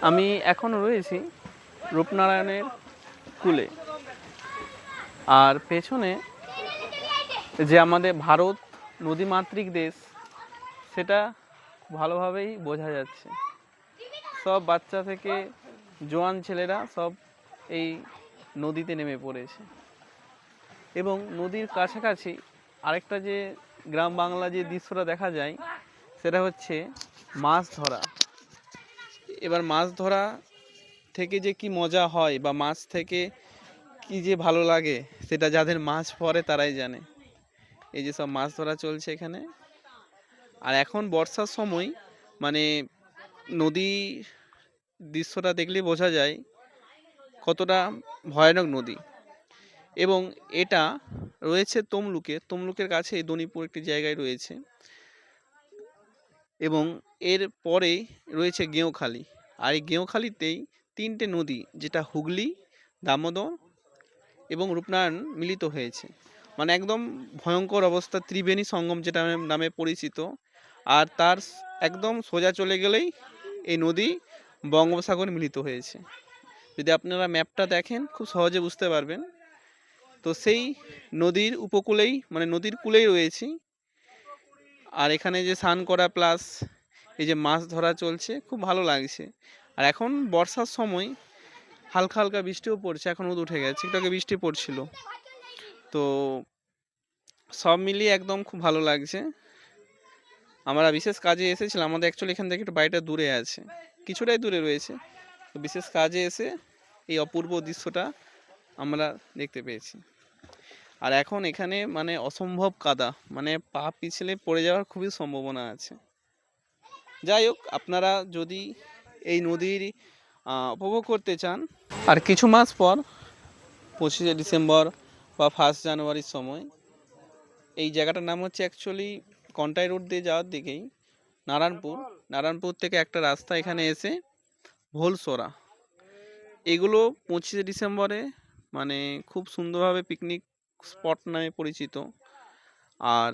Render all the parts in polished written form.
আমি এখন রয়েছি রূপনারায়ণের কূলে। আর পেছনে যে আমাদের ভারত নদীমাতৃক দেশ, সেটা ভালোভাবেই বোঝা যাচ্ছে। সব বাচ্চা থেকে জোয়ান ছেলেরা সব এই নদীতে নেমে পড়েছে। এবং নদীর কাছাকাছি আরেকটা যে গ্রাম বাংলা যে দৃশ্যটা দেখা যায়, সেটা হচ্ছে মাছ ধরা। এবার মাছ ধরা থেকে যে কি মজা হয় বা মাছ থেকে কি যে ভালো লাগে, সেটা যাদের মাছ পড়ে তারাই জানে। এই যে সব মাছ ধরা চলছে এখানে। আর এখন বর্ষার সময় মানে নদী দৃশ্যটা দেখলেই বোঝা যায় কতটা ভয়ানক নদী। এবং এটা রয়েছে তমলুকের কাছে দনিপুর একটি জায়গায় রয়েছে। এবং এর পরেই রয়েছে গেঁওখালি। আর এই গেঁওখালিতেই তিনটে নদী, যেটা হুগলি, দামোদর এবং রূপনারায়ণ মিলিত হয়েছে। মানে একদম ভয়ঙ্কর অবস্থা, ত্রিবেণী সঙ্গম যেটা নামে পরিচিত। আর তার একদম সোজা চলে গেলেই এই নদী বঙ্গোপসাগরে মিলিত হয়েছে। যদি আপনারা ম্যাপটা দেখেন খুব সহজে বুঝতে পারবেন। তো সেই নদীর উপকূলেই, মানে নদীর কূলেই রয়েছি। আর এখানে যে স্নান করা প্লাস এই যে মাছ ধরা চলছে, খুব ভালো লাগছে। আর এখন বর্ষার সময় হালকা হালকা বৃষ্টিও পড়ছে, এখন রোদ উঠে গেছে, একটু আগে বৃষ্টি পড়ছিল। তো সব মিলিয়ে একদম খুব ভালো লাগছে। আমরা বিশেষ কাজে এসেছিলাম, আমাদের অ্যাকচুয়ালি এখান থেকে একটু বাড়িটা দূরে আছে, কিছুটাই দূরে রয়েছে। তো বিশেষ কাজে এসে এই অপূর্ব দৃশ্যটা আমরা দেখতে পেয়েছি। আর এখন এখানে মানে অসম্ভব কাদা, মানে পা পিছলে পড়ে যাওয়ার খুবই সম্ভাবনা আছে। যাই হোক, আপনারা যদি এই নদীর উপভোগ করতে চান, আর কিছু মাস পর 25শে ডিসেম্বর বা 1 জানুয়ারির সময় এই জায়গাটার নাম হচ্ছে অ্যাকচুয়ালি কন্টাই রোড দিয়ে যাওয়ার দিকেই নারায়ণপুর থেকে একটা রাস্তা এখানে এসে ভোলসরা, এগুলো 25শে ডিসেম্বরে মানে খুব সুন্দরভাবে পিকনিক স্পট নামে পরিচিত। আর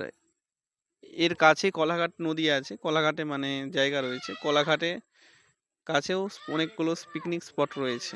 এর কাছে কলাঘাট নদী আছে, কলাঘাটে মানে জায়গা রয়েছে, কলাঘাটে কাছেও অনেকগুলো পিকনিক স্পট রয়েছে।